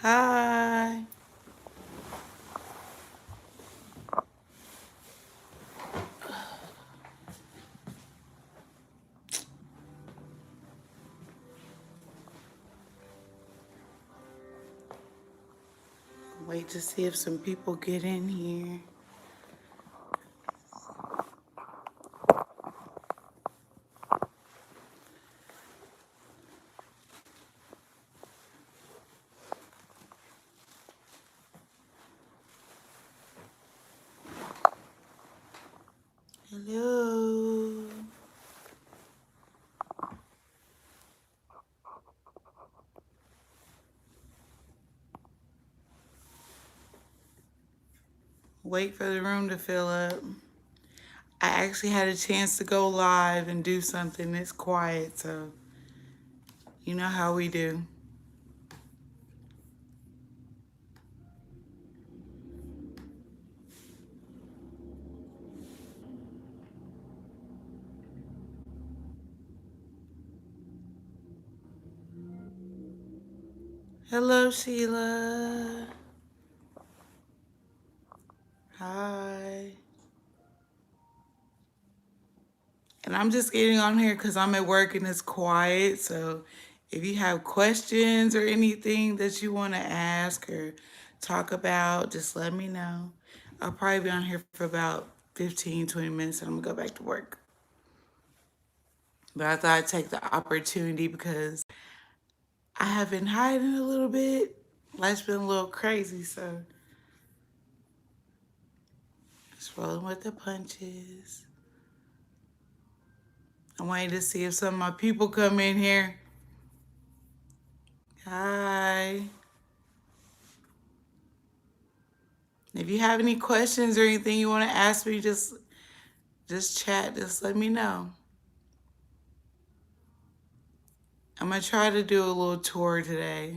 Hi. Wait to see if some people get in here. Hello. Wait for the room to fill up. I actually had a chance to go live and do something that's quiet, so you know how we do. Hello, Sheila. Hi. And I'm just getting on here because I'm at work and it's quiet. So if you have questions or anything that you want to ask or talk about, just let me know. I'll probably be on here for about 15, 20 minutes and I'm going to go back to work. But I thought I'd take the opportunity because I have been hiding a little bit. Life's been a little crazy, so just rolling with the punches. I'm waiting to see if some of my people come in here. Hi. If you have any questions or anything you want to ask me, just chat. Just let me know. I'm gonna try to do a little tour today.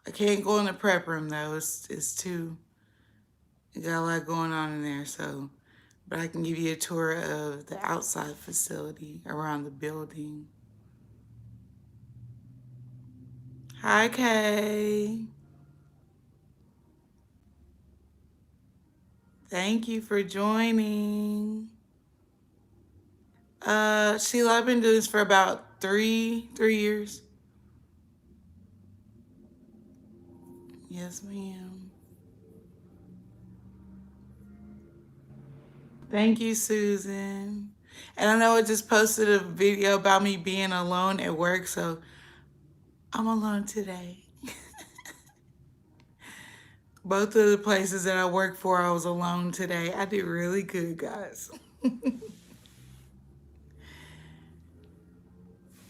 I can't go in the prep room though. It's too. It got a lot going on in there. So, but I can give you a tour of the outside facility around the building. Hi, Kay. Thank you for joining. Sheila, I've been doing this for about three years. Yes, ma'am. Thank you, Susan. And I know I just posted a video about me being alone at work, so I'm alone today. Both of the places that I work for, I was alone today. I did really good, guys.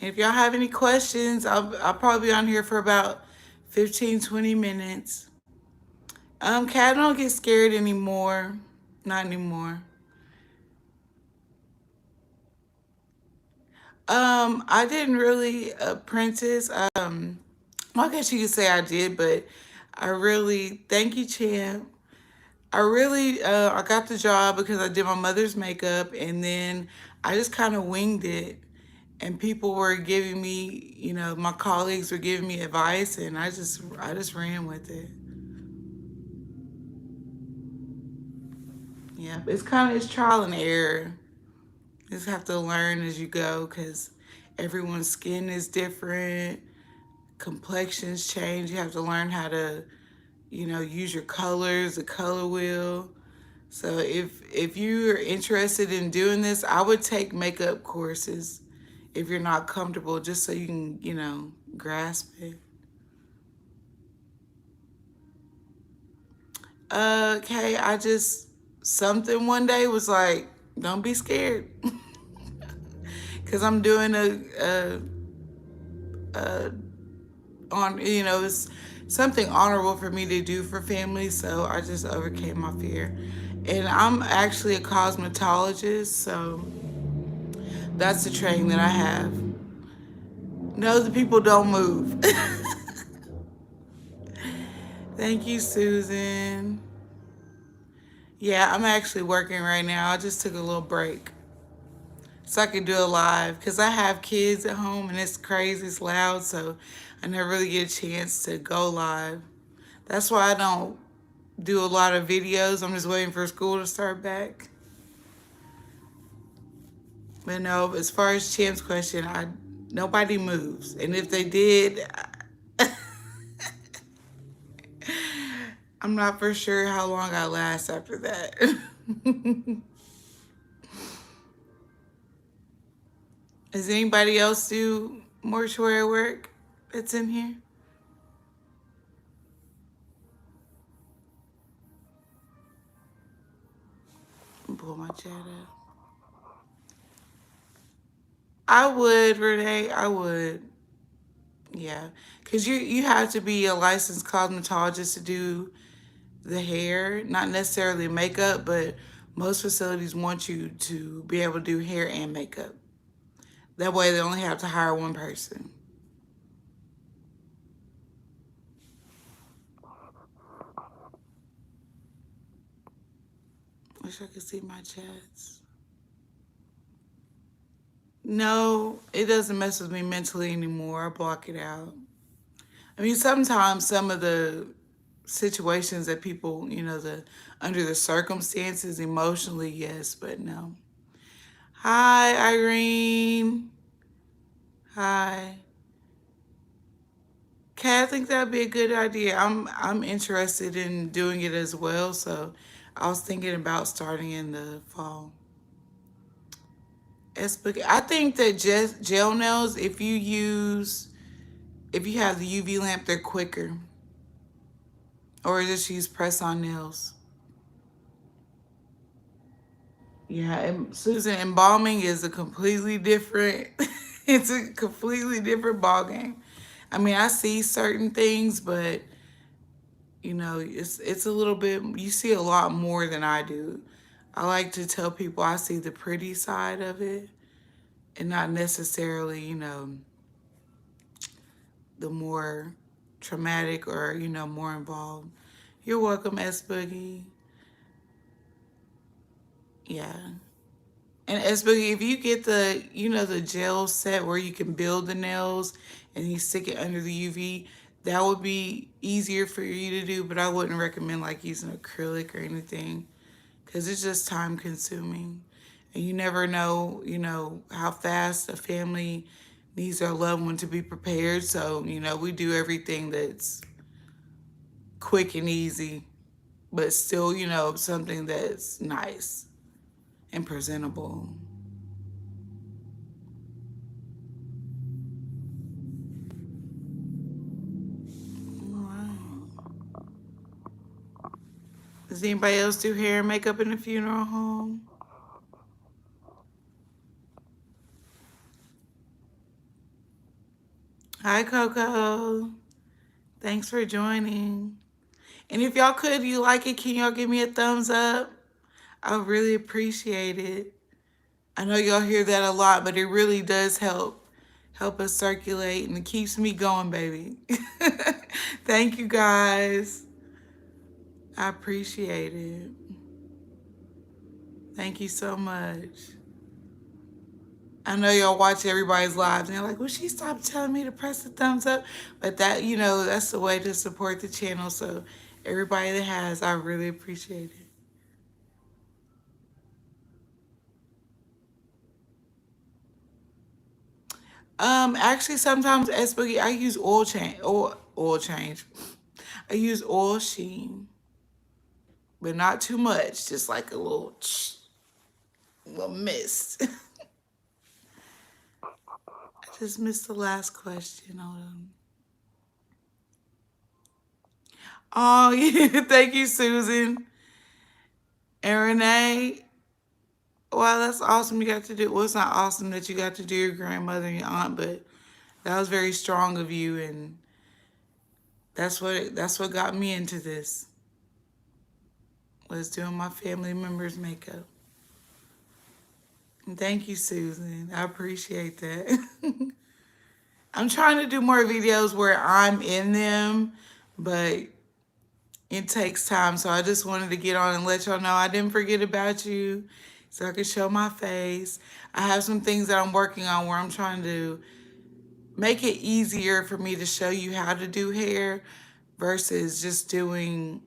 If y'all have any questions, I'll probably be on here for about 15, 20 minutes. Kat, I don't get scared anymore. Not anymore. I didn't really apprentice. Well, I guess you could say I did, but I really, thank you, Champ. I got the job because I did my mother's makeup and then I just kind of winged it. And people were giving me, my colleagues were giving me advice and I just ran with it. Yeah, it's trial and error. You just have to learn as you go because everyone's skin is different, complexions change. You have to learn how to, use your colors, the color wheel. So if you are interested in doing this, I would take makeup courses if you're not comfortable, just so you can, grasp it. Okay, something one day was like, don't be scared. Because I'm doing it's something honorable for me to do for family, so I just overcame my fear. And I'm actually a cosmetologist, so that's the training that I have. No, the people don't move. Thank you, Susan. Yeah, I'm actually working right now. I just took a little break. so I could do it live. Because I have kids at home and it's crazy, it's loud, so I never really get a chance to go live. That's why I don't do a lot of videos. I'm just waiting for school to start back. But no, as far as Champ's question, nobody moves. And if they did, I'm not for sure how long I last after that. Does anybody else do mortuary work that's in here? Pull my chat up. I would, Renee. I would. Yeah, because you have to be a licensed cosmetologist to do the hair, not necessarily makeup, but most facilities want you to be able to do hair and makeup. That way, they only have to hire one person. Wish I could see my chats. No, it doesn't mess with me mentally anymore. I block it out. I mean, sometimes some of the situations that people, the under the circumstances emotionally, yes, but no. Hi, Irene. Hi. Kat, I think that'd be a good idea. I'm interested in doing it as well, so I was thinking about starting in the fall. I think that just gel nails, if you have the UV lamp, they're quicker. Or just use press on nails. Yeah, and Susan, embalming is a completely different it's a completely different ball game. I mean, I see certain things, but it's a little bit, you see a lot more than I do. I like to tell people I see the pretty side of it and not necessarily, the more traumatic or, more involved. You're welcome, S Boogie. Yeah. And S Boogie, if you get the gel set where you can build the nails and you stick it under the UV, that would be easier for you to do, but I wouldn't recommend like using acrylic or anything because it's just time consuming. And you never know, how fast a family needs their loved one to be prepared. So, we do everything that's quick and easy, but still, something that's nice and presentable. All right. Does anybody else do hair and makeup in the funeral home? Hi, Coco. Thanks for joining. And if y'all could, you like it, can y'all give me a thumbs up? I really appreciate it. I know y'all hear that a lot, but it really does help us circulate and it keeps me going, baby. Thank you guys. I appreciate it. Thank you so much. I know y'all watch everybody's lives and they're like, well, she stopped telling me to press the thumbs up. But that, that's the way to support the channel. So everybody that has, I really appreciate it. Actually, sometimes S Boogie, I use oil change. I use oil sheen, but not too much. Just like a little mist. I just missed the last question. Hold on. Oh yeah, thank you, Susan and Renee. Wow, that's awesome. You got to do. Well, it's not awesome that you got to do your grandmother and your aunt, but that was very strong of you, and that's what got me into this. Was doing my family members' makeup. And thank you, Susan. I appreciate that. I'm trying to do more videos where I'm in them, but it takes time. So I just wanted to get on and let y'all know I didn't forget about you. so I can show my face. I have some things that I'm working on where I'm trying to make it easier for me to show you how to do hair versus just doing,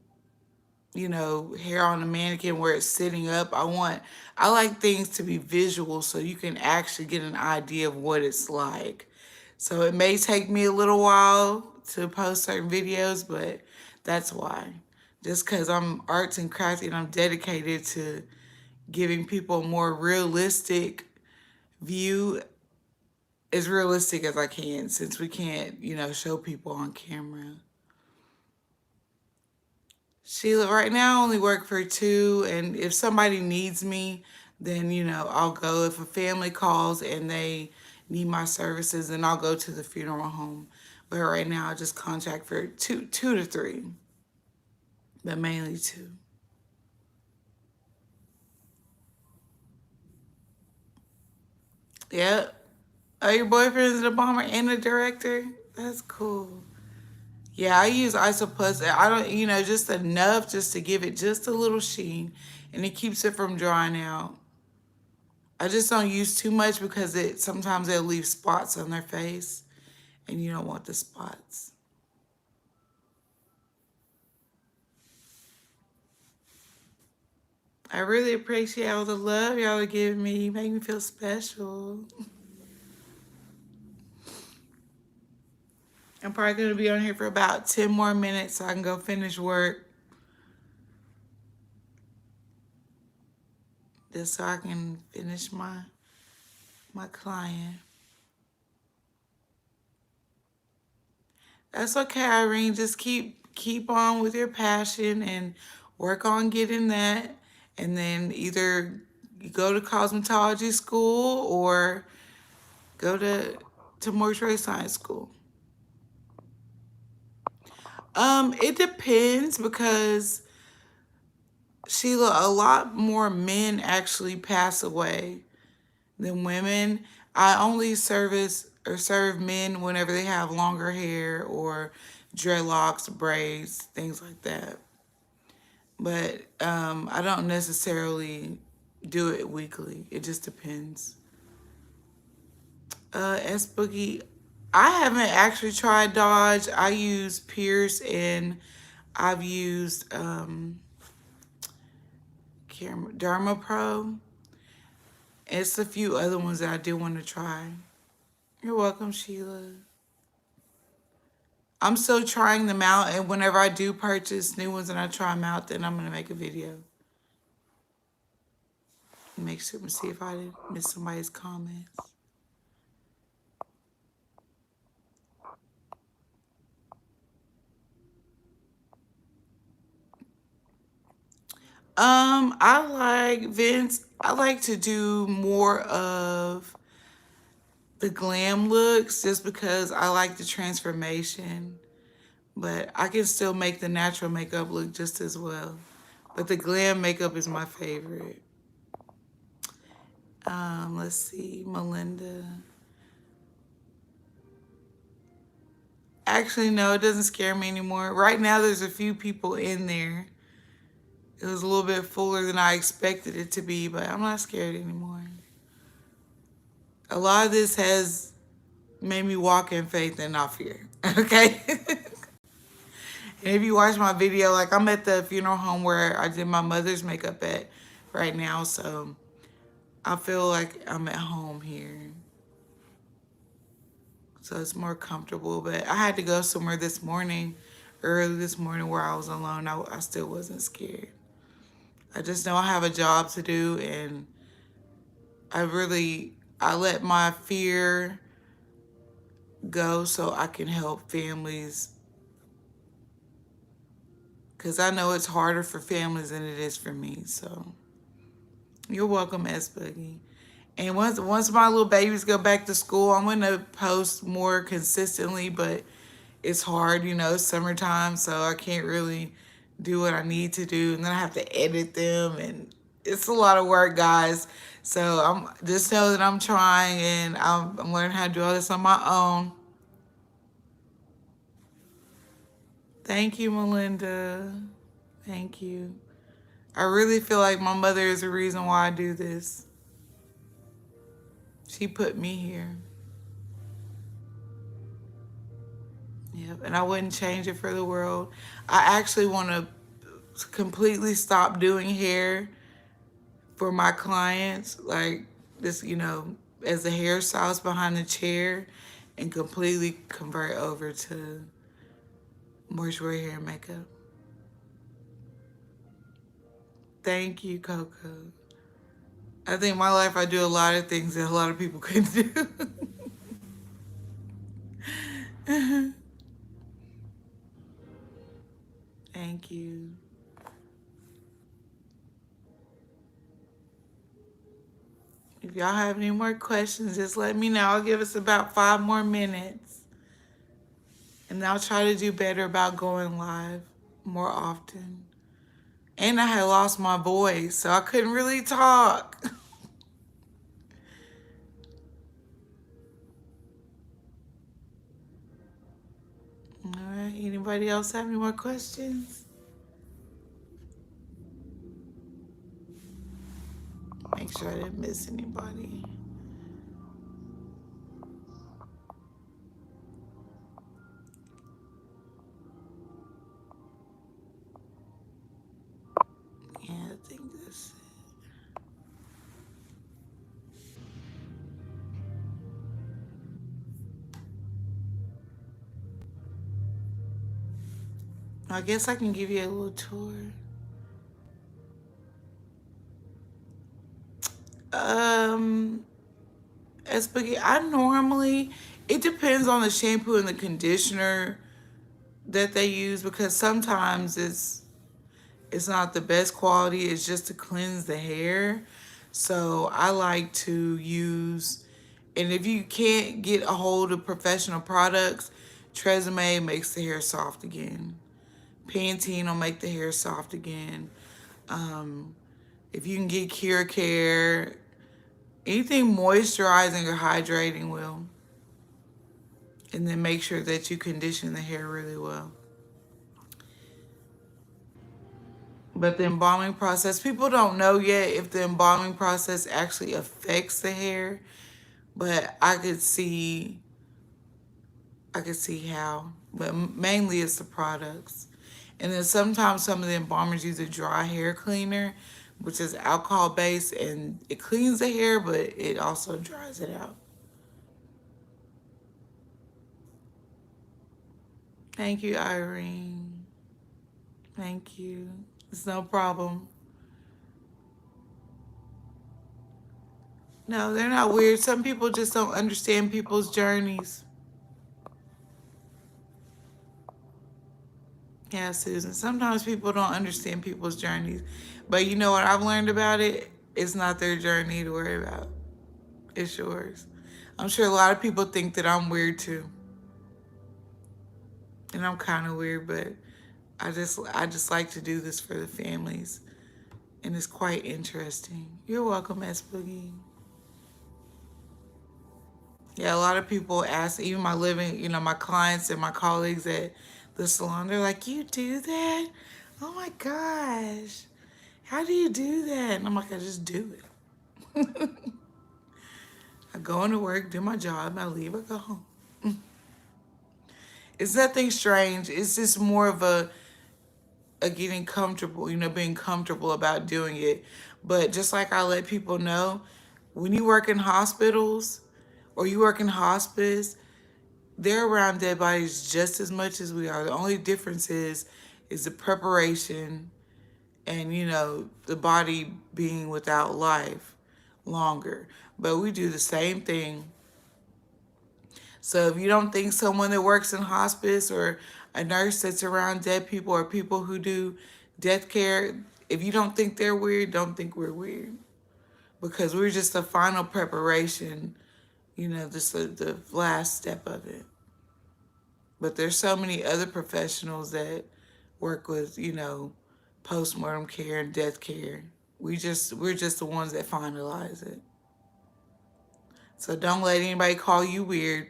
hair on a mannequin where it's sitting up. I like things to be visual so you can actually get an idea of what it's like. So it may take me a little while to post certain videos, but that's why. Just because I'm arts and crafty and I'm dedicated to giving people a more realistic view, as realistic as I can, since we can't, show people on camera. Sheila, right now I only work for two, and if somebody needs me, then, I'll go. If a family calls and they need my services, then I'll go to the funeral home. But right now I just contract for two to three, but mainly two. Yep. Oh, your boyfriend's the bomber and the director? That's cool. Yeah, I use Isopus. I don't, just enough just to give it just a little sheen, and it keeps it from drying out. I just don't use too much because sometimes they'll leave spots on their face, and you don't want the spots. I really appreciate all the love y'all are giving me. You make me feel special. I'm probably going to be on here for about 10 more minutes so I can go finish work. Just so I can finish my client. That's okay, Irene. Just keep on with your passion and work on getting that. And then either you go to cosmetology school or go to mortuary science school. It depends because Sheila, a lot more men actually pass away than women. I only serve men whenever they have longer hair or dreadlocks, braids, things like that. But I don't necessarily do it weekly. It just depends. S Boogie, I haven't actually tried Dodge. I use Pierce and I've used Derma Pro. It's a few other ones that I do want to try. You're welcome, Sheila. I'm still trying them out, and whenever I do purchase new ones and I try them out, then I'm going to make a video. Make sure to see if I didn't miss somebody's comments. I like Vince. I like to do more of the glam looks just because I like the transformation. But I can still make the natural makeup look just as well. But the glam makeup is my favorite. Let's see, Melinda. Actually, no, it doesn't scare me anymore. Right now, there's a few people in there. It was a little bit fuller than I expected it to be, but I'm not scared anymore. A lot of this has made me walk in faith and not fear. Okay? And if you watch my video, like I'm at the funeral home where I did my mother's makeup at right now, so I feel like I'm at home here. So it's more comfortable. But I had to go somewhere early this morning where I was alone. I still wasn't scared. I just know I have a job to do, and I let my fear go so I can help families. Because I know it's harder for families than it is for me. So you're welcome, S Boogie. And once my little babies go back to school, I'm gonna post more consistently, but it's hard, it's summertime, so I can't really do what I need to do, and then I have to edit them, and it's a lot of work, guys. So I'm just know that I'm trying, and I'm learning how to do all this on my own. Thank you, Melinda. Thank you. I really feel like my mother is the reason why I do this. She put me here. Yep, and I wouldn't change it for the world. I actually want to completely stop doing hair for my clients, like this, as a hairstylist behind the chair, and completely convert over to mortuary hair and makeup. Thank you, Coco. I think in my life I do a lot of things that a lot of people couldn't do. Thank you. If y'all have any more questions, just let me know. I'll give us about 5 more minutes. And I'll try to do better about going live more often. And I had lost my voice, so I couldn't really talk. All right. Anybody else have any more questions? Make sure I didn't miss anybody. Yeah, I think that's it. I guess I can give you a little tour. Um, I normally, it depends on the shampoo and the conditioner that they use, because sometimes it's not the best quality. It's just to cleanse the hair. So I like to use, and if you can't get a hold of professional products, Tresemme makes the hair soft again. Pantene will make the hair soft again. Um, if you can get Cure Care, anything moisturizing or hydrating will. And then make sure that you condition the hair really well. But the embalming process, people don't know yet if the embalming process actually affects the hair, but I could see how. But mainly it's the products. And then sometimes some of the embalmers use a dry hair cleaner, which is alcohol based, and it cleans the hair, but it also dries it out. Thank you, Irene. Thank you. It's no problem. No, they're not weird. Some people just don't understand people's journeys. Yeah, Susan. Sometimes people don't understand people's journeys. But you know what I've learned about it? It's not their journey to worry about. It's yours. I'm sure a lot of people think that I'm weird too. And I'm kind of weird, but I just like to do this for the families. And it's quite interesting. You're welcome, S Boogie. Yeah, a lot of people ask, even my clients and my colleagues at the salon, they're like, "You do that? Oh my gosh. How do you do that?" And I'm like, "I just do it." I go into work, do my job, I leave, I go home. It's nothing strange. It's just more of a getting comfortable, being comfortable about doing it. But just like I let people know, when you work in hospitals or you work in hospice, they're around dead bodies just as much as we are. The only difference is the preparation and the body being without life longer. But we do the same thing. So if you don't think someone that works in hospice or a nurse that's around dead people or people who do death care, if you don't think they're weird, don't think we're weird. Because we're just the final preparation, just the last step of it. But there's so many other professionals that work with, postmortem care and death care. We're just the ones that finalize it. So don't let anybody call you weird.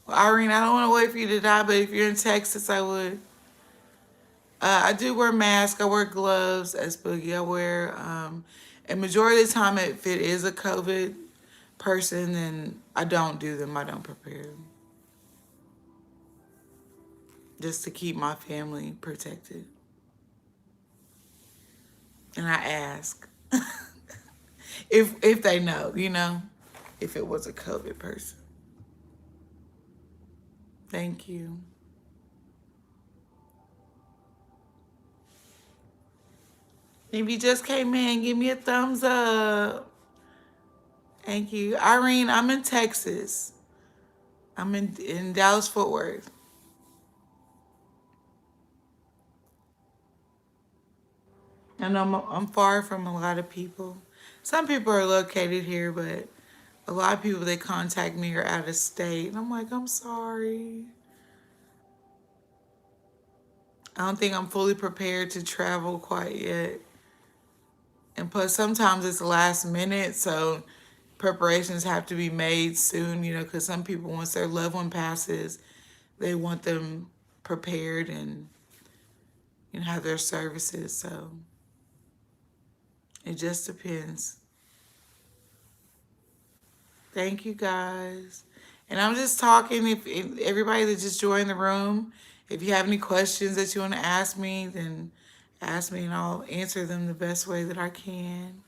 Well, Irene, I don't want to wait for you to die, but if you're in Texas, I would. I do wear masks. I wear gloves as Boogie. I wear, and majority of the time, if it is a COVID person, then I don't do them. I don't prepare them. Just to keep my family protected. And I ask if they know, if it was a COVID person. Thank you. If you just came in, give me a thumbs up. Thank you. Irene, I'm in Texas. I'm in Dallas Fort Worth. I know I'm far from a lot of people. Some people are located here, but a lot of people that contact me are out of state. And I'm like, I'm sorry. I don't think I'm fully prepared to travel quite yet. And plus, sometimes it's last minute, so preparations have to be made soon, because some people, once their loved one passes, they want them prepared and have their services. So it just depends. Thank you guys. And I'm just talking. If everybody that just joined the room, if you have any questions that you want to ask me, then ask me and I'll answer them the best way that I can.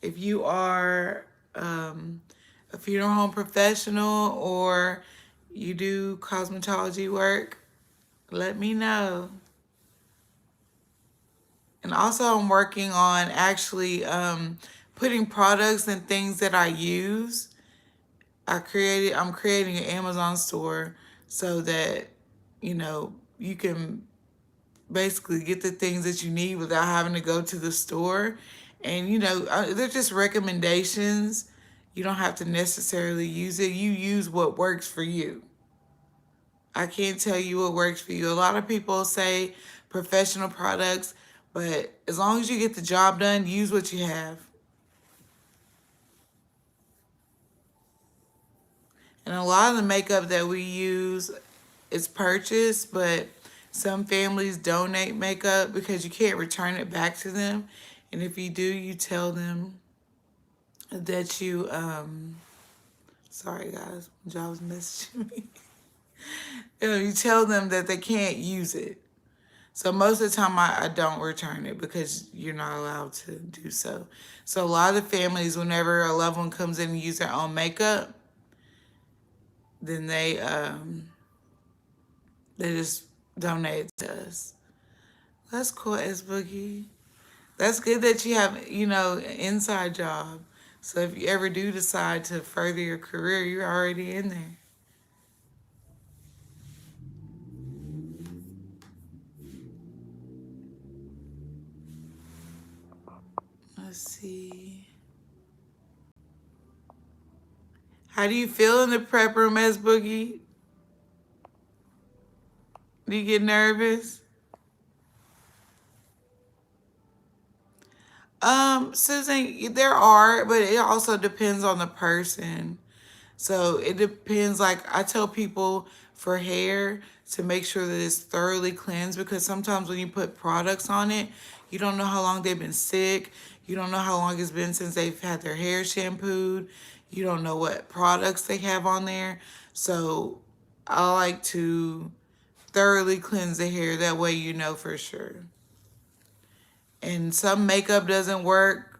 If you are a funeral home professional or you do cosmetology work, let me know. And also, I'm working on actually putting products and things that I use. I'm creating an Amazon store so that you can basically get the things that you need without having to go to the store. And they're just recommendations. You don't have to necessarily use it. You use what works for you. I can't tell you what works for you. A lot of people say professional products, but as long as you get the job done, use what you have. And a lot of the makeup that we use is purchased, but some families donate makeup because you can't return it back to them. And if you do, you tell them that sorry guys, my job was messaging me. You tell them that they can't use it. So most of the time I don't return it because you're not allowed to do so. So a lot of the families, whenever a loved one comes in and use their own makeup, then they just donate it to us. That's cool, S Boogie. That's good that you have, an inside job. So if you ever do decide to further your career, you're already in there. Let's see. How do you feel in the prep room, S Boogie? Do you get nervous? Susan, there are, but it also depends on the person. So it depends. Like I tell people for hair to make sure that it's thoroughly cleansed because sometimes when you put products on it, you don't know how long they've been sick. You don't know how long it's been since they've had their hair shampooed. You don't know what products they have on there. So I like to thoroughly cleanse the hair. That way you know for sure. And some makeup doesn't work,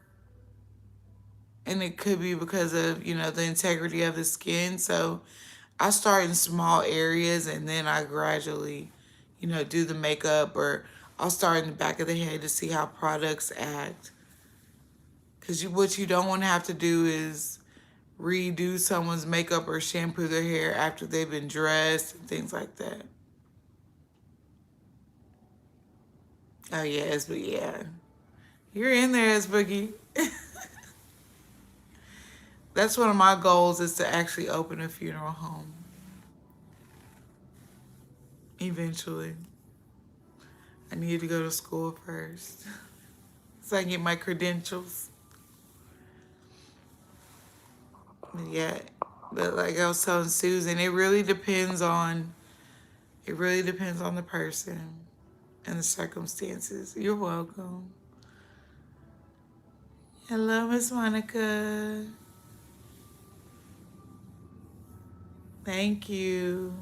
and it could be because of the integrity of the skin. So I start in small areas and then I gradually do the makeup, or I'll start in the back of the head to see how products act, because what you don't want to have to do is redo someone's makeup or shampoo their hair after they've been dressed and things like that. Oh yes, but yeah, you're in there, as Boogie. That's one of my goals, is to actually open a funeral home eventually. I need to go to school first so I can get my credentials. Yeah, but like I was telling Susan, it really depends on the person. and the circumstances. You're welcome. Hello, Miss Monica. Thank you.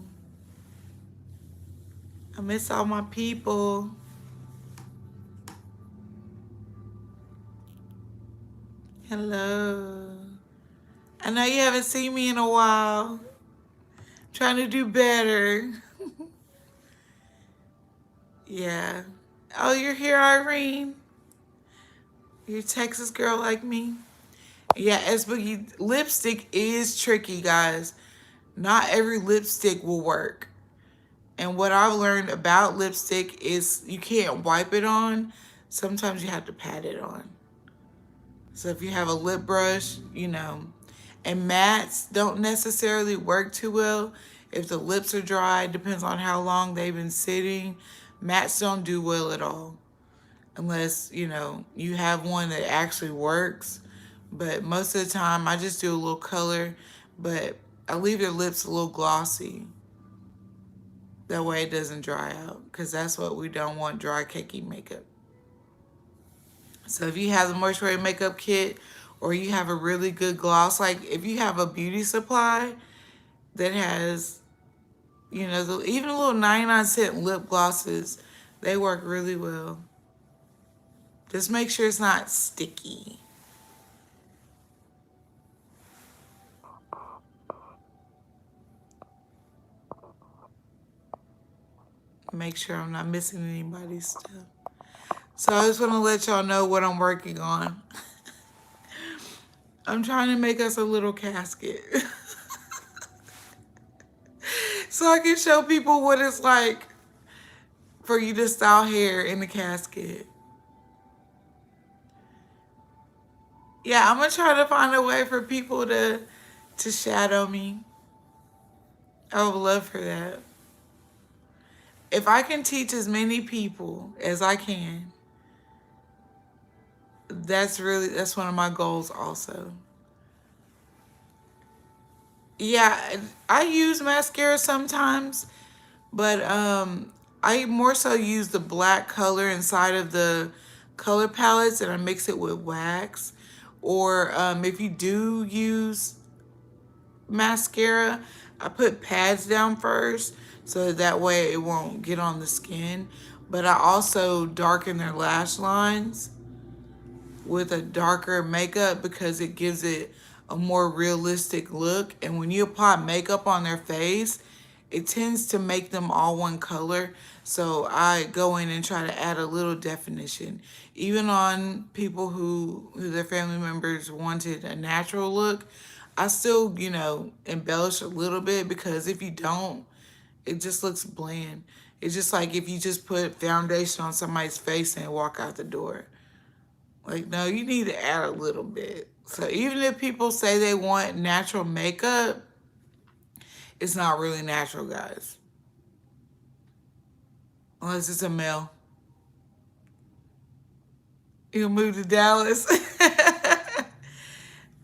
I miss all my people. Hello. I know you haven't seen me in a while. Trying to do better. Yeah. Oh, you're here, Irene. You're a Texas girl like me. Yeah, S Boogie, lipstick is tricky, guys. Not every lipstick will work. And what I've learned about lipstick is you can't wipe it on. Sometimes you have to pat it on. So if you have a lip brush, and mattes don't necessarily work too well. If the lips are dry, depends on how long they've been sitting. Mattes don't do well at all unless, you have one that actually works. But most of the time, I just do a little color, but I leave their lips a little glossy. That way it doesn't dry out, because that's what we don't want, dry, cakey makeup. So if you have the Mortuary makeup kit, or you have a really good gloss, like if you have a beauty supply that has, even a little 99-cent lip glosses, they work really well. Just make sure it's not sticky. Make sure I'm not missing anybody's stuff. So I just want to let y'all know what I'm working on. I'm trying to make us a little casket. So I can show people what it's like for you to style hair in the casket. Yeah, I'm going to try to find a way for people to shadow me. I would love for that. If I can teach as many people as I can, that's one of my goals also. Yeah, I use mascara sometimes, but I more so use the black color inside of the color palettes, and I mix it with wax. Or if you do use mascara, I put pads down first so that way it won't get on the skin. But I also darken their lash lines with a darker makeup because it gives it a more realistic look. And when you apply makeup on their face, it tends to make them all one color. So I go in and try to add a little definition. Even on people who their family members wanted a natural look, I still, embellish a little bit, because if you don't, it just looks bland. It's just like if you just put foundation on somebody's face and walk out the door. Like, no, you need to add a little bit. So even if people say they want natural makeup, it's not really natural, guys. Unless it's a male. You'll move to Dallas.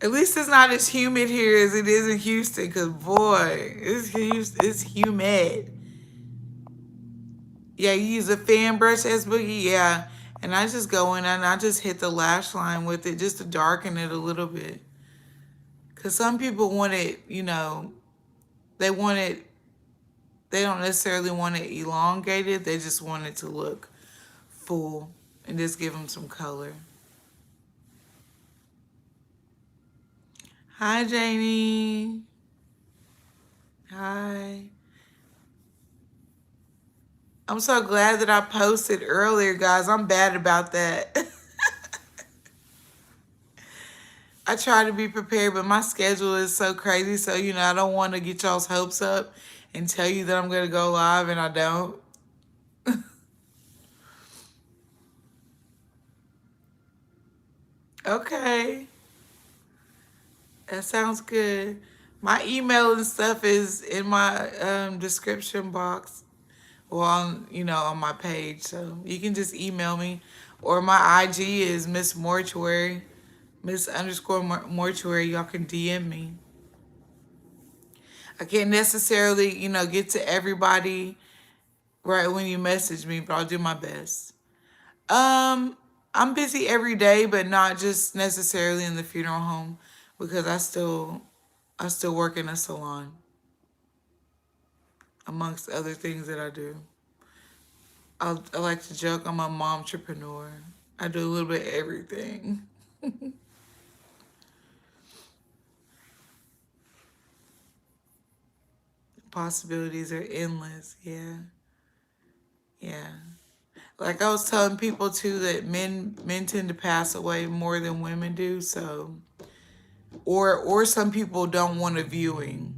At least it's not as humid here as it is in Houston, because boy, it's humid. Yeah, you use a fan brush as Boogie, yeah. And I just go in and I just hit the lash line with it just to darken it a little bit. Because some people want it, they want it, they don't necessarily want it elongated. They just want it to look full and just give them some color. Hi, Janie. Hi. I'm so glad that I posted earlier, guys. I'm bad about that. I try to be prepared, but my schedule is so crazy. So, I don't want to get y'all's hopes up and tell you that I'm going to go live and I don't. Okay. That sounds good. My email and stuff is in my description box. Well, on my page. So you can just email me. Or my IG is Miss Mortuary. Miss_Mortuary. Y'all can DM me. I can't necessarily, get to everybody right when you message me, but I'll do my best. Um, I'm busy every day, but not just necessarily in the funeral home because I still work in a salon amongst other things that I do. I like to joke I'm a mom entrepreneur. I do a little bit of everything. Possibilities are endless. Yeah. Yeah. Like I was telling people too that men tend to pass away more than women do, so or some people don't want a viewing.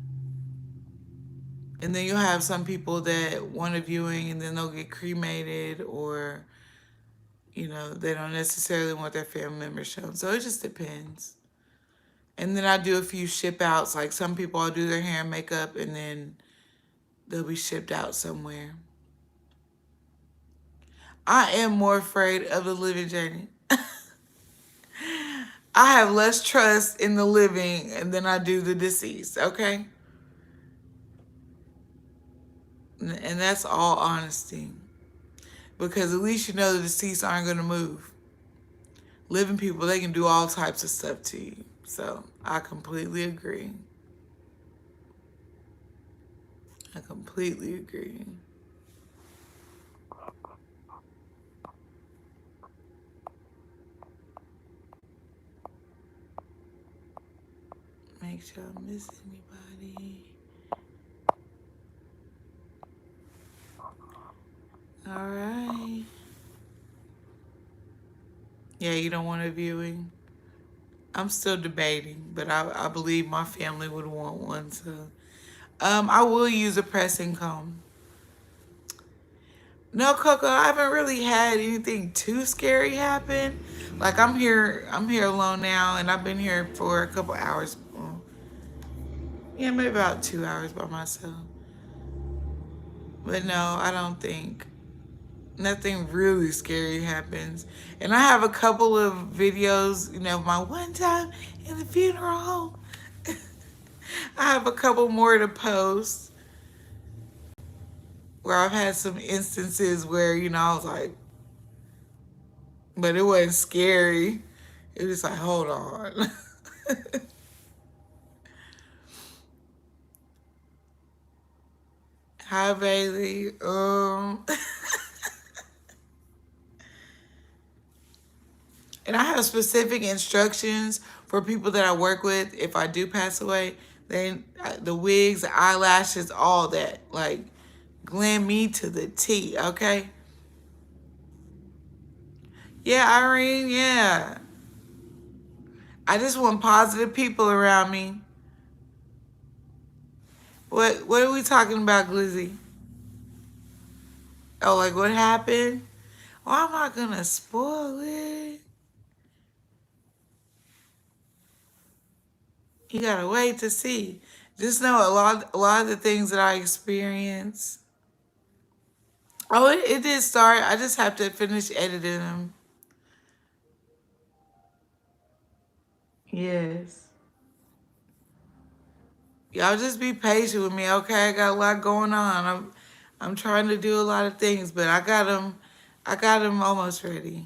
And then you'll have some people that want a viewing and then they'll get cremated or, they don't necessarily want their family members shown. So it just depends. And then I do a few ship outs. Like some people I'll do their hair and makeup and then they'll be shipped out somewhere. I am more afraid of the living journey. I have less trust in the living than I do the deceased, okay? And that's all honesty. Because at least you know the deceased aren't going to move. Living people, they can do all types of stuff to you. So I completely agree. I completely agree. Make sure I don't miss anybody. All right. Yeah, you don't want a viewing? I'm still debating, but I believe my family would want one. So, I will use a pressing comb. No, Coco, I haven't really had anything too scary happen. Like I'm here alone now, and I've been here for a couple hours. Well, yeah, maybe about 2 hours by myself. But no, I don't think nothing really scary happens. And I have a couple of videos, my one time in the funeral home. I have a couple more to post where I've had some instances where, I was like, but it wasn't scary. It was like, hold on. Hi, Bailey. And I have specific instructions for people that I work with. If I do pass away, then the wigs, the eyelashes, all that. Like, glam me to the T, okay? Yeah, Irene, yeah. I just want positive people around me. What are we talking about, Glizzy? Oh, like what happened? Why am I gonna spoil it? You gotta wait to see. Just know a lot of the things that I experience. Oh, it did start. I just have to finish editing them. Yes. Y'all just be patient with me, okay? I got a lot going on. I'm trying to do a lot of things, but I got them. I got them almost ready.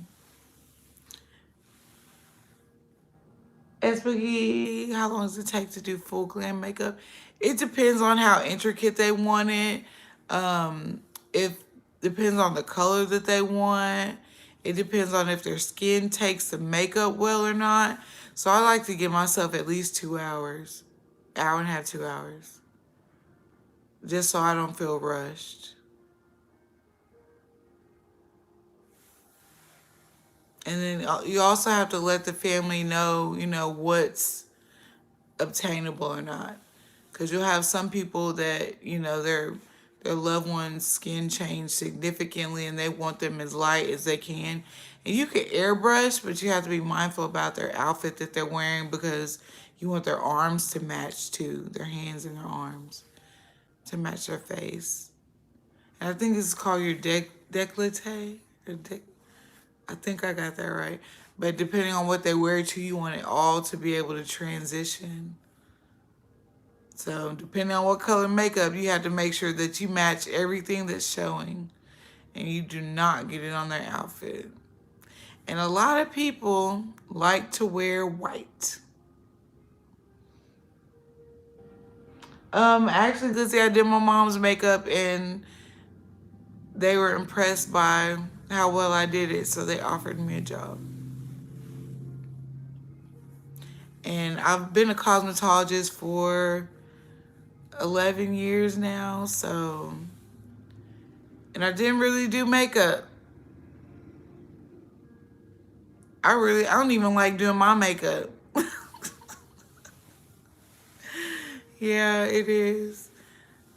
Espooky, how long does it take to do full glam makeup? It depends on how intricate they want it. Um, if depends on the color that they want. It depends on if their skin takes the makeup well or not. So I like to give myself at least 2 hours, hour and a half, 2 hours, just so I don't feel rushed. And then you also have to let the family know, what's obtainable or not. Because you'll have some people that, their loved one's skin changed significantly and they want them as light as they can. And you can airbrush, but you have to be mindful about their outfit that they're wearing because you want their arms to match too, their hands and their arms to match their face. And I think this is called your décolleté. I think I got that right. But depending on what they wear to, you want it all to be able to transition. So depending on what color makeup, you have to make sure that you match everything that's showing. and you do not get it on their outfit. And a lot of people like to wear white. Actually, let's see, I did my mom's makeup and they were impressed by how well I did it, so they offered me a job. And I've been a cosmetologist for 11 years now, so, and I didn't really do makeup. I don't even like doing my makeup. Yeah, it is.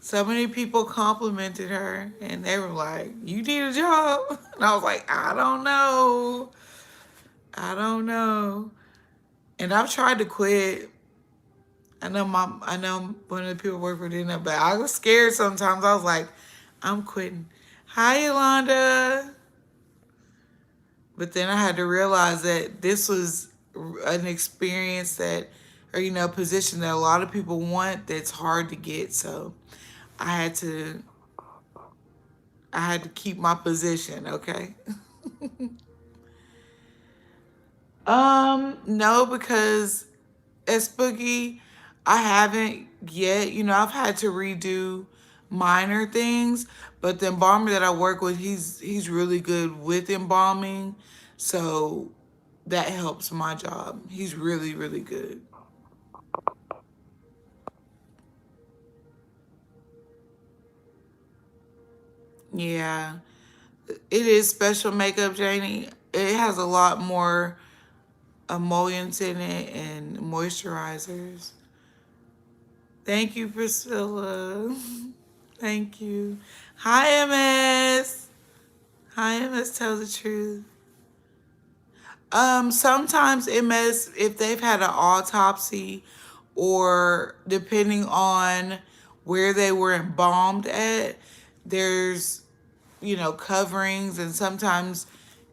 So many people complimented her and they were like, "You need a job?" And I was like, "I don't know. I don't know." And I've tried to quit. I know one of the people work for dinner, but I was scared sometimes. I was like, "I'm quitting." Hi, Yolanda. But then I had to realize that this was an experience that, or position that a lot of people want that's hard to get. So I had to, I had to keep my position. Okay. No, because as Spooky, I haven't yet. I've had to redo minor things, but the embalmer that I work with, he's really good with embalming, so that helps my job. He's really, really good. Yeah, it is special makeup, Janie. It has a lot more emollients in it and moisturizers. Thank you, Priscilla. Thank you. Hi, MS. Hi, MS. Tell the truth. Sometimes MS, if they've had an autopsy, or depending on where they were embalmed at, there's coverings, and sometimes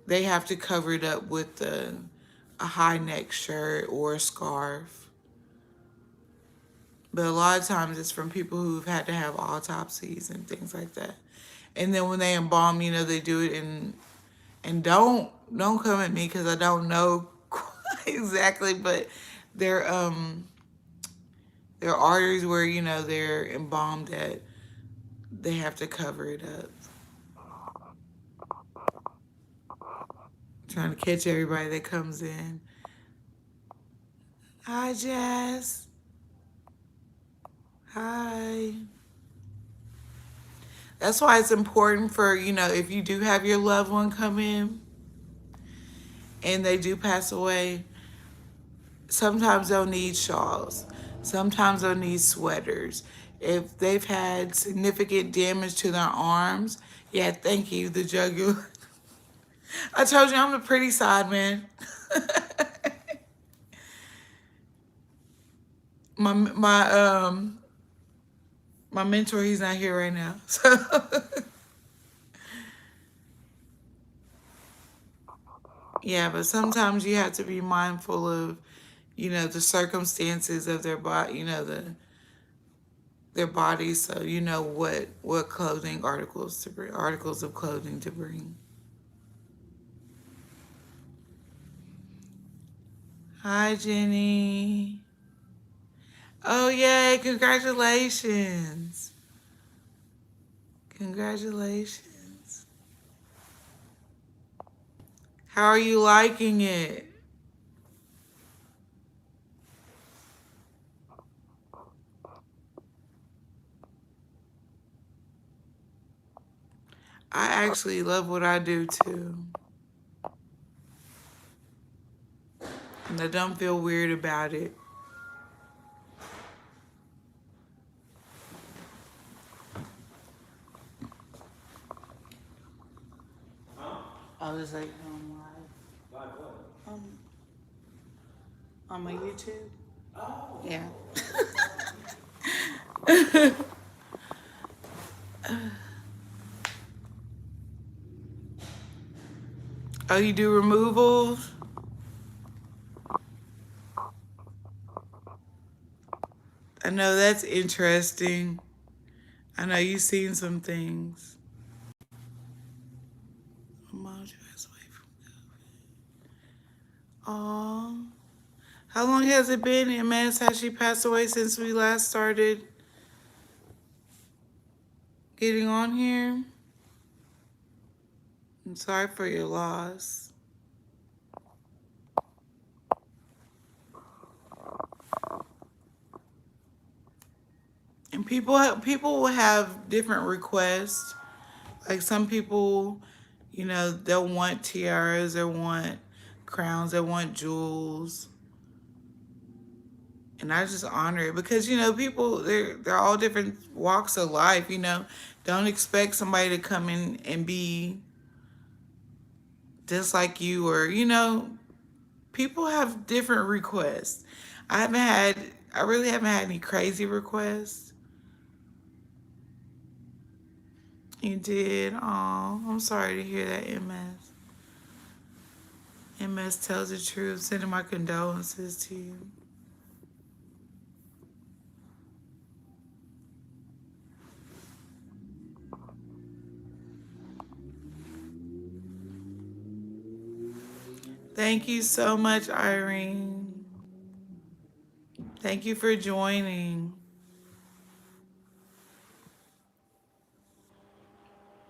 they have to cover it up with a high neck shirt or a scarf. But a lot of times it's from people who've had to have autopsies and things like that. And then when they embalm, they do it in, and don't come at me because I don't know exactly, but their their arteries where they're embalmed at, they have to cover it up. Trying to catch everybody that comes in. Hi, Jazz. Hi. That's why it's important for, if you do have your loved one come in and they do pass away, sometimes they'll need shawls. Sometimes they'll need sweaters. If they've had significant damage to their arms, yeah, thank you, the jugular. I told you I'm the pretty side, man. My my mentor, he's not here right now. So yeah, but sometimes you have to be mindful of, the circumstances of their body, their bodies, so you know what clothing articles to bring, articles of clothing to bring. Hi, Jenny. Oh yay! Congratulations! Congratulations! How are you liking it? I actually love what I do too, and I don't feel weird about it. I was like, live. Um, on my YouTube. Yeah. Oh, you do removals? I know that's interesting. I know you've seen some things. Mom she passed away from. Aw. How long has it been, MS? Has she passed away since we last started getting on here? I'm sorry for your loss. And people will have different requests. Like some people, they'll want tiaras, they want crowns, they want jewels. And I just honor it because people they're all different walks of life. Don't expect somebody to come in and be just like you, or people have different requests. I really haven't had any crazy requests. You did. Oh, I'm sorry to hear that, MS. MS tells the truth. Sending my condolences to you. Thank you so much, Irene. Thank you for joining.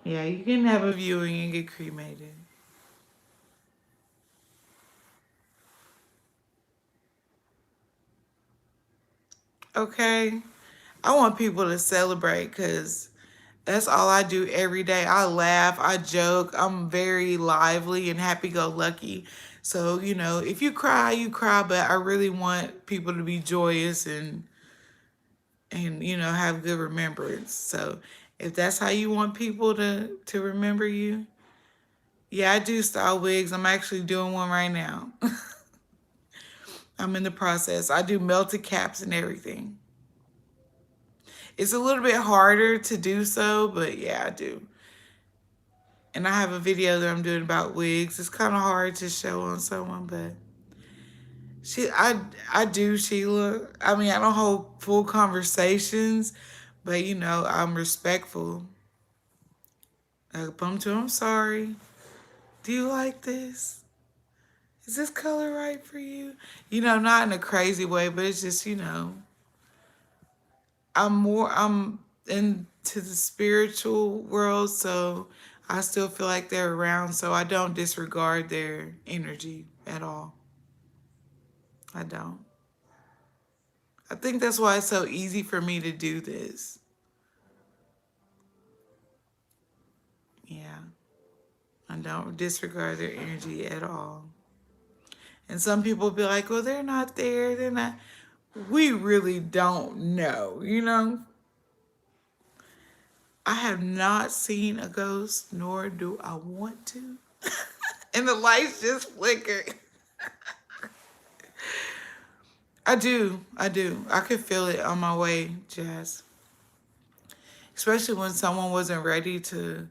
Yeah, you can have a viewing and get cremated. Okay? I want people to celebrate because that's all I do every day. I laugh, I joke, I'm very lively and happy go lucky. So, if you cry, you cry, but I really want people to be joyous and have good remembrance. So, if that's how you want people to remember you, yeah, I do style wigs. I'm actually doing one right now. I'm in the process. I do melted caps and everything. It's a little bit harder to do so, but yeah, I do. And I have a video that I'm doing about wigs. It's kind of hard to show on someone, but I do, Sheila. I mean, I don't hold full conversations, but I'm respectful. I bump to, I'm sorry. Do you like this? Is this color right for you? Not in a crazy way, but it's just, I'm into the spiritual world, so I still feel like they're around, so I don't disregard their energy at all. I don't. I think that's why it's so easy for me to do this. Yeah. I don't disregard their energy at all. And some people be like, well, they're not there. They're not. We really don't know. I have not seen a ghost, nor do I want to. And the lights just flicker. I do. I do. I could feel it on my way, Jazz. Especially when someone wasn't ready to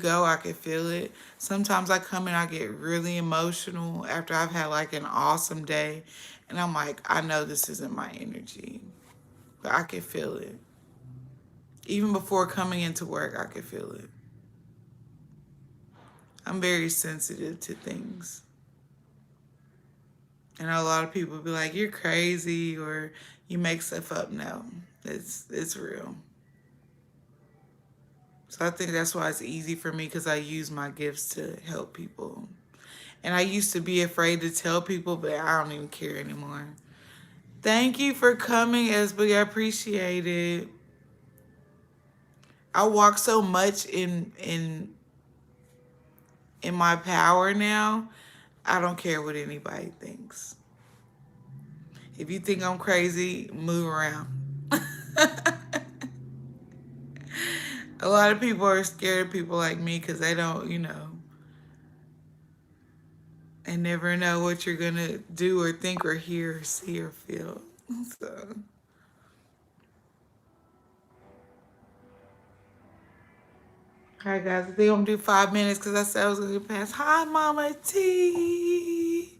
go, I could feel it. Sometimes I come and I get really emotional after I've had like an awesome day. And I'm like, I know this isn't my energy, but I could feel it. Even before coming into work, I could feel it. I'm very sensitive to things. And a lot of people be like, you're crazy or you make stuff up. No, it's real. So I think that's why it's easy for me because I use my gifts to help people. And I used to be afraid to tell people, but I don't even care anymore. Thank you for coming, Esby. I appreciate it. I walk so much in my power now. I don't care what anybody thinks. If you think I'm crazy, move around. A lot of people are scared of people like me because they don't, they never know what you're going to do or think or hear or see or feel. So, all right, guys, I think I'm going to do 5 minutes because I said I was going to pass. Hi, Mama T.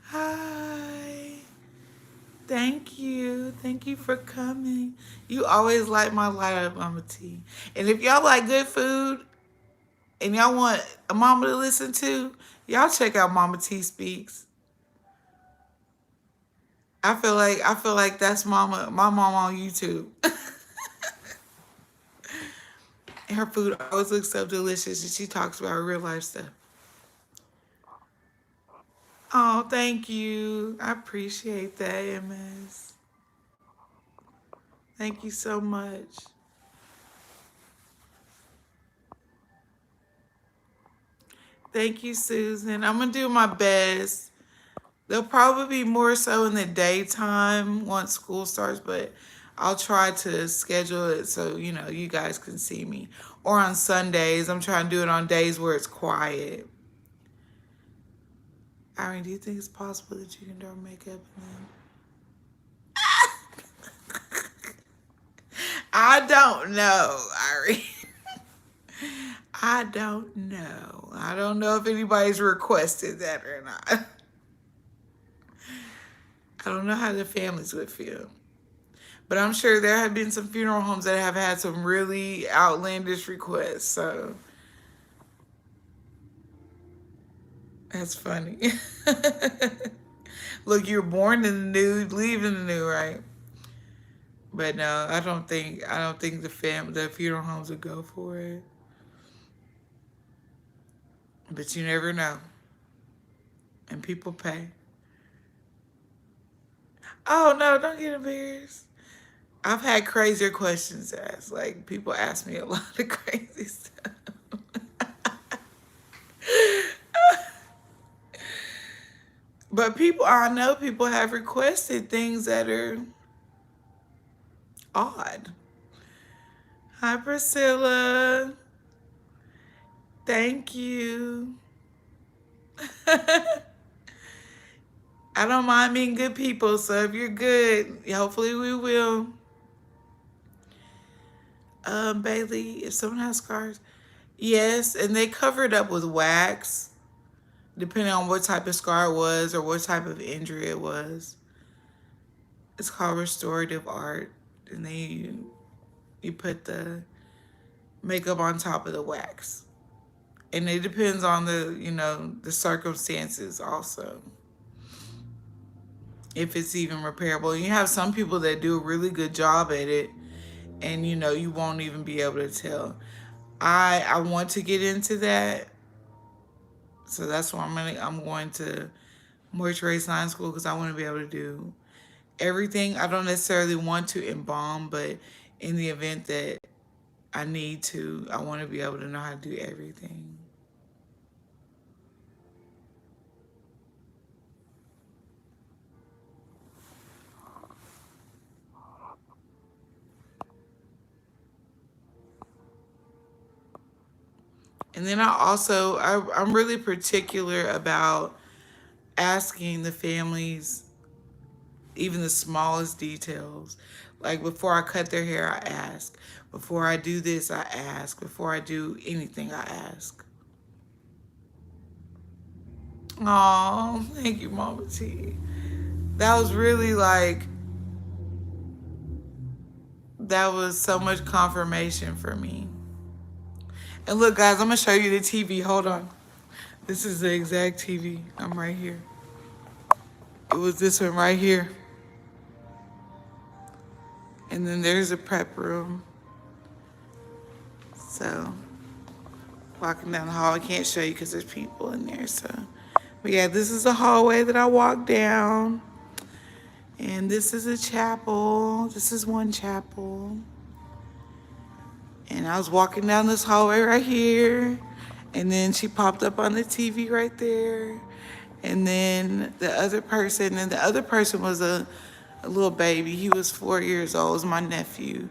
Hi. Thank you. Thank you for coming. You always light my light up, Mama T. And if y'all like good food, and y'all want a mama to listen to, y'all check out Mama T Speaks. I feel like that's my mama on YouTube. And her food always looks so delicious, and she talks about real life stuff. Oh, thank you. I appreciate that, MS. Thank you so much. Thank you, Susan. I'm gonna do my best. They'll probably be more so in the daytime once school starts, but I'll try to schedule it so you guys can see me. Or on Sundays. I'm trying to do it on days where it's quiet. Irene, do you think it's possible that you can draw makeup and then? I don't know, Irene. I don't know. I don't know if anybody's requested that or not. I don't know how the families would feel. But I'm sure there have been some funeral homes that have had some really outlandish requests. So that's funny. Look, you're born in the new, leave in the new, right? But no, I don't think the funeral homes would go for it. But you never know. And people pay. Oh no, don't get embarrassed. I've had crazier questions asked. Like people ask me a lot of crazy stuff. But I know people have requested things that are odd. Hi, Priscilla. Thank you. I don't mind being good people, so if you're good, hopefully we will. Bailey, if someone has scars, yes, and they cover it up with wax, depending on what type of scar it was or what type of injury it was. It's called restorative art, and then you put the makeup on top of the wax, and it depends on the circumstances also. If it's even repairable. You have some people that do a really good job at it, and you won't even be able to tell. I want to get into that, so that's why I'm going to mortuary science school, because I want to be able to do everything. I don't necessarily want to embalm, but in the event that I need to, I want to be able to know how to do everything. And then I'm really particular about asking the families even the smallest details. Like before I cut their hair, I ask. Before I do this, I ask. Before I do anything, I ask. Oh, thank you, Mama T. That was really that was so much confirmation for me. And look, guys, I'm going to show you the TV. Hold on. This is the exact TV. I'm right here. It was this one right here. And then there's a prep room. So, walking down the hall, I can't show you because there's people in there. So, but yeah, this is the hallway that I walked down. And this is a chapel. This is one chapel. And I was walking down this hallway right here. And then she popped up on the TV right there. And then the other person was a little baby. He was 4 years old. It was my nephew.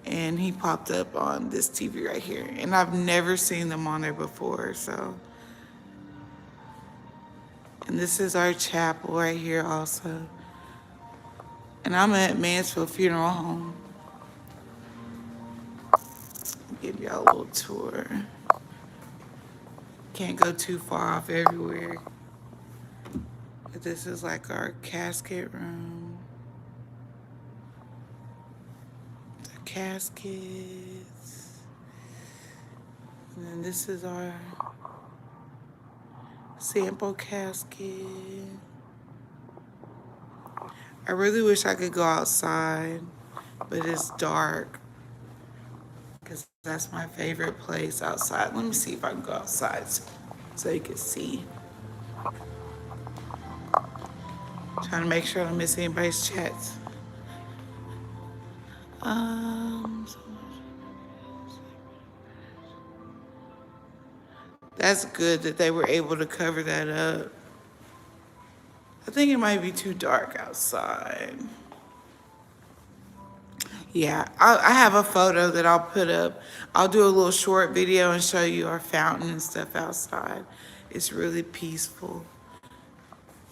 And he popped up on this TV right here. And I've never seen them on there before, so. And this is our chapel right here also. And I'm at Mansfield Funeral Home. I'll give y'all a little tour. Can't go too far off everywhere. But this is like our casket room. The caskets. And then this is our sample casket. I really wish I could go outside, but it's dark because that's my favorite place outside. Let me see if I can go outside so you can see. Trying to make sure I don't miss anybody's chats. So that's good that they were able to cover that up. I think it might be too dark outside. Yeah, I have a photo that I'll put up. I'll do a little short video and show you our fountain and stuff outside. It's really peaceful.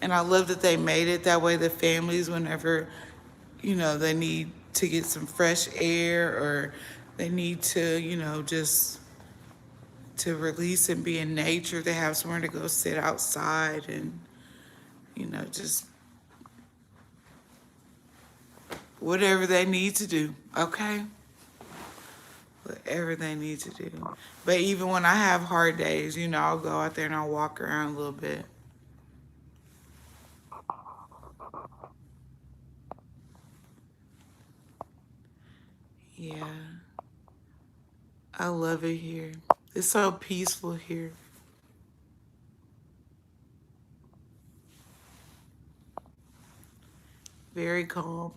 And I love that they made it that way. The families, whenever, they need to get some fresh air or they need to, just to release and be in nature, they have somewhere to go sit outside and, just whatever they need to do, okay? Whatever they need to do. But even when I have hard days, I'll go out there and I'll walk around a little bit. Yeah, I love it here. It's so peaceful here. Very calm.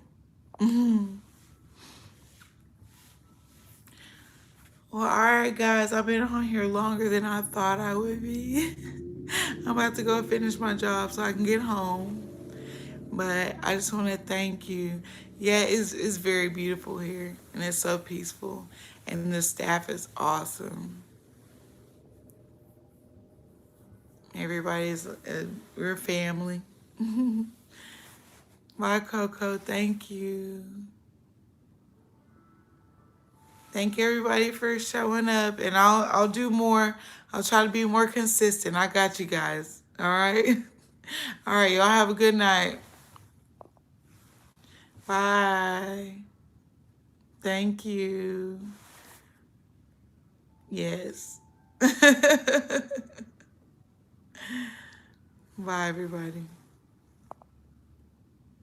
Well, all right, guys, I've been on here longer than I thought I would be. I'm about to go finish my job so I can get home. But I just want to thank you. Yeah, it's very beautiful here, and it's so peaceful, and the staff is awesome. Everybody's we're family. Bye, Coco. Thank you. Thank everybody for showing up, and I'll do more. I'll try to be more consistent. I got you guys. All right. All right. Y'all have a good night. Bye. Thank you. Yes. Bye, everybody.